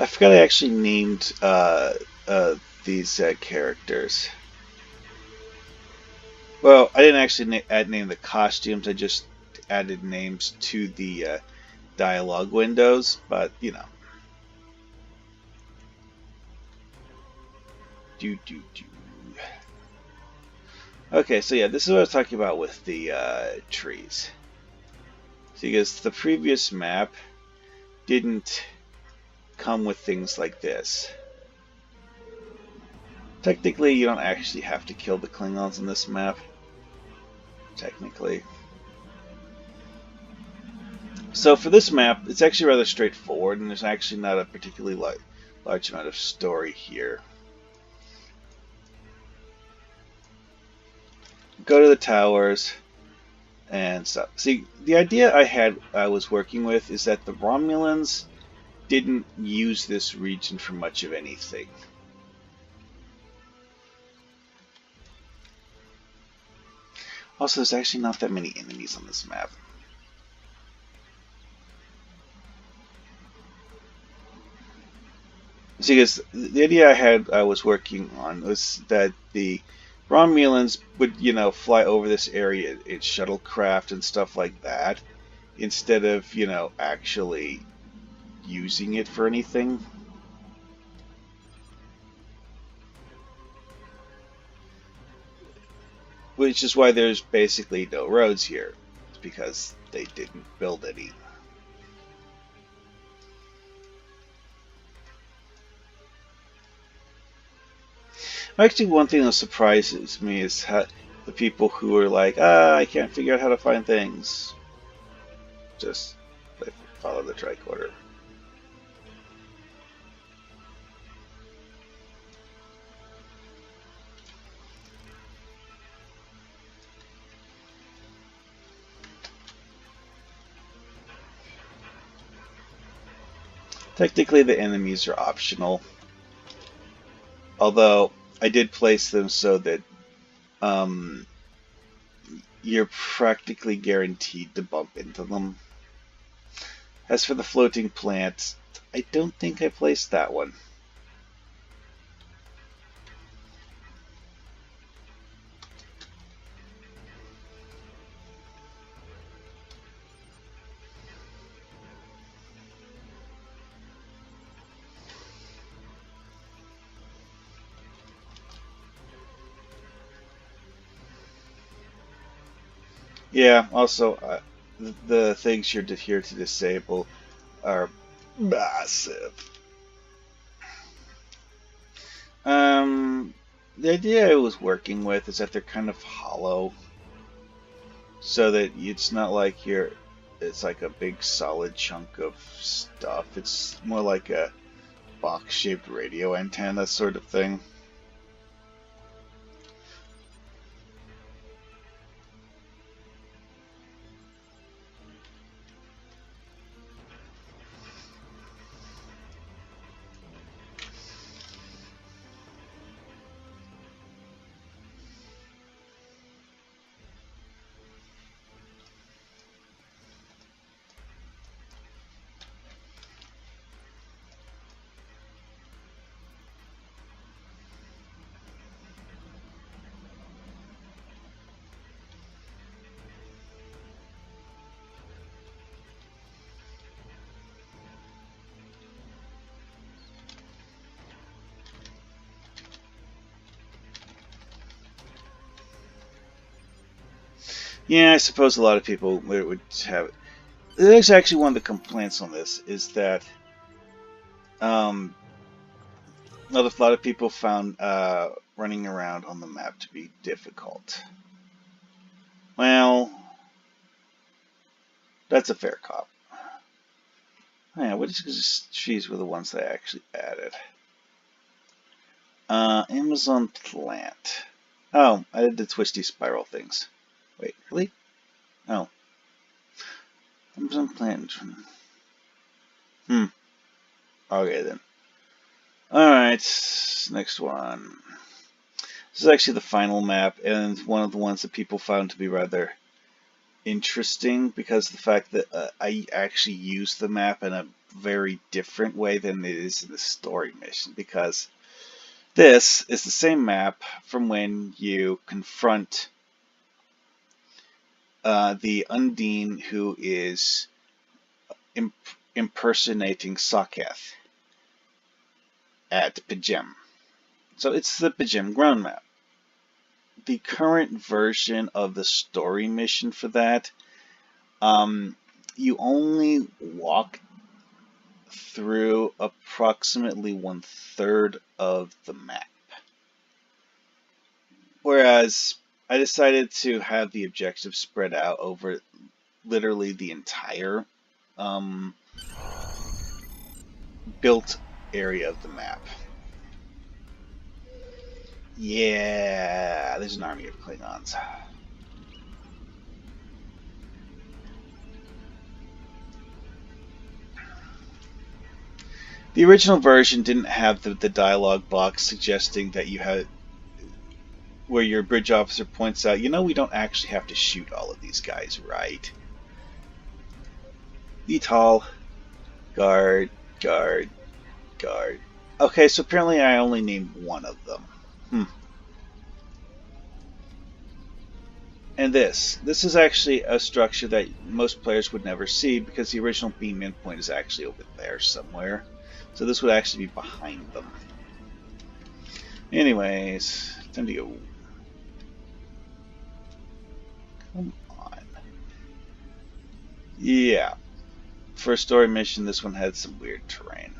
forgot I actually named these characters. Well, I didn't actually name the costumes. I just added names to the dialogue windows, but you know. Okay, so yeah, this is what I was talking about with the trees. See, because the previous map didn't come with things like this. Technically, you don't actually have to kill the Klingons in this map. Technically. So for this map, it's actually rather straightforward, and there's actually not a particularly large amount of story here. Go to the towers and stuff. See, the idea I was working with is that the Romulans didn't use this region for much of anything. Also, there's actually not that many enemies on this map. See, because the idea I was working on was that the Romulans would, you know, fly over this area in shuttlecraft and stuff like that, instead of, you know, actually using it for anything. Which is why there's basically no roads here. It's because they didn't build any. Actually, one thing that surprises me is how the people who are like, I can't figure out how to find things. Just they follow the tricorder. Technically, the enemies are optional. Although, I did place them so that you're practically guaranteed to bump into them. As for the floating plants, I don't think I placed that one. Yeah, also, the things you're here to disable are massive. The idea I was working with is that they're kind of hollow, so that it's not like it's like a big solid chunk of stuff. It's more like a box-shaped radio antenna sort of thing. Yeah, I suppose a lot of people would have. There's actually one of the complaints on this is that a lot of people found running around on the map to be difficult. Well, that's a fair cop. Yeah, which trees were the ones that I actually added? Amazon plant. Oh, I did the twisty spiral things. Wait, really? Oh. Amazon plant. Okay then. Alright, next one. This is actually the final map, and one of the ones that people found to be rather interesting because of the fact that I actually use the map in a very different way than it is in the story mission, because this is the same map from when you confront the Undine who is impersonating Saketh at P'Jem. So it's the P'Jem ground map. The current version of the story mission for that, you only walk through approximately 1/3 of the map. Whereas I decided to have the objective spread out over literally the entire built area of the map. Yeah, there's an army of Klingons. The original version didn't have the dialogue box suggesting that you had, where your bridge officer points out, you know, we don't actually have to shoot all of these guys, right? Vital, guard, guard, guard. Okay, so apparently I only named one of them. And this is actually a structure that most players would never see because the original beam in point is actually over there somewhere. So this would actually be behind them. Anyways, time to go. Come on. Yeah. For a story mission, this one had some weird terrain.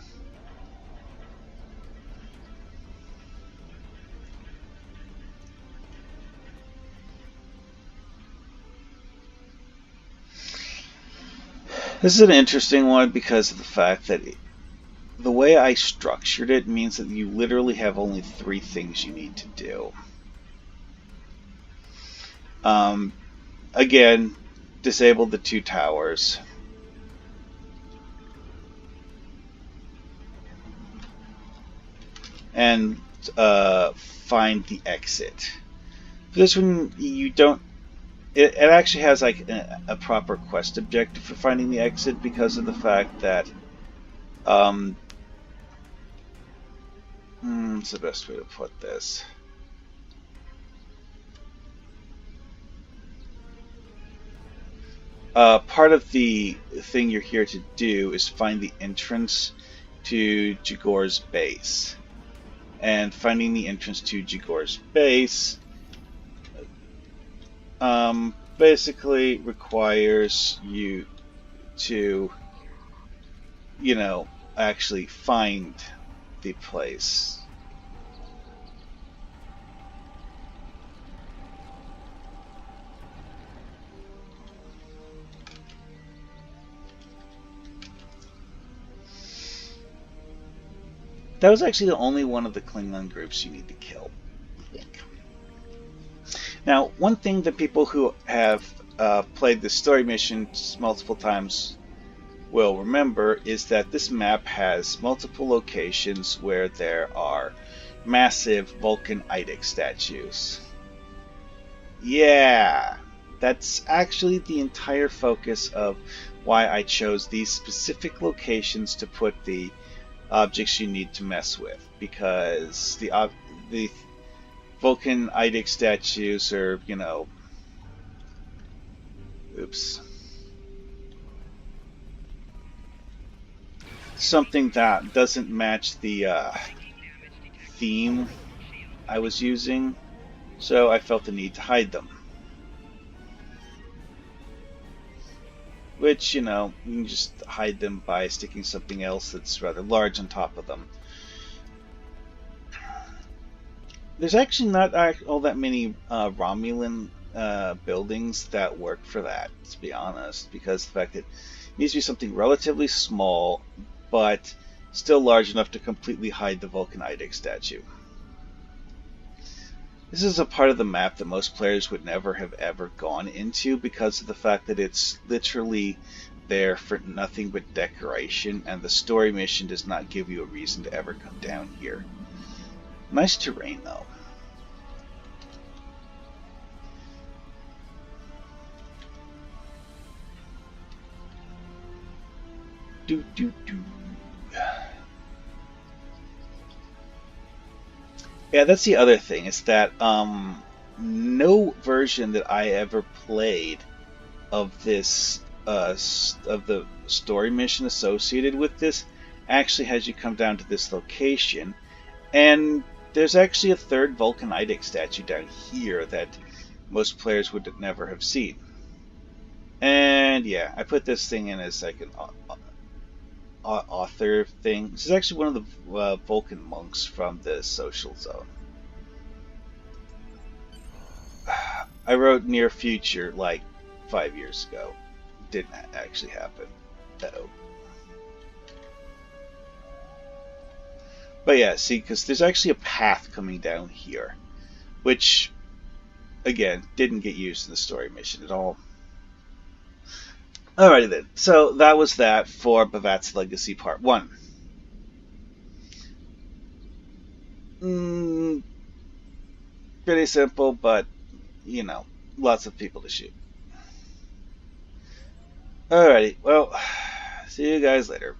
This is an interesting one because of the fact that the way I structured it means that you literally have only 3 things you need to do. Again, disable the 2 towers. And find the exit. For this one, you don't. It actually has like a proper quest objective for finding the exit because of the fact that what's the best way to put this? Part of the thing you're here to do is find the entrance to Jigor's base. And finding the entrance to Jigor's base basically requires you to, you know, actually find the place. That was actually the only one of the Klingon groups you need to kill, I think. Now, one thing that people who have played the story missions multiple times will remember is that this map has multiple locations where there are massive Vulcan Idic statues. Yeah, that's actually the entire focus of why I chose these specific locations to put the objects you need to mess with, because the Vulcan Idic statues are, you know, oops, something that doesn't match the theme I was using, so I felt the need to hide them. Which, you know, you can just hide them by sticking something else that's rather large on top of them. There's actually not all that many Romulan buildings that work for that, to be honest, because the fact that it needs to be something relatively small, but still large enough to completely hide the Vulcan Idic statue. This is a part of the map that most players would never have ever gone into because of the fact that it's literally there for nothing but decoration, and the story mission does not give you a reason to ever come down here. Nice terrain, though. Do, do, do. Yeah, that's the other thing, is that no version that I ever played of this of the story mission associated with this actually has you come down to this location, and there's actually a third Vulcanitic statue down here that most players would never have seen. And yeah, I put this thing in as like an author thing. This is actually one of the Vulcan monks from the social zone. I wrote near future like 5 years ago. Didn't actually happen. Uh-oh. But yeah, see, because there's actually a path coming down here, which, again, didn't get used in the story mission at all. Alrighty then, so that was that for Bavat's Legacy Part 1. Pretty simple, but, you know, lots of people to shoot. Alrighty, well, see you guys later.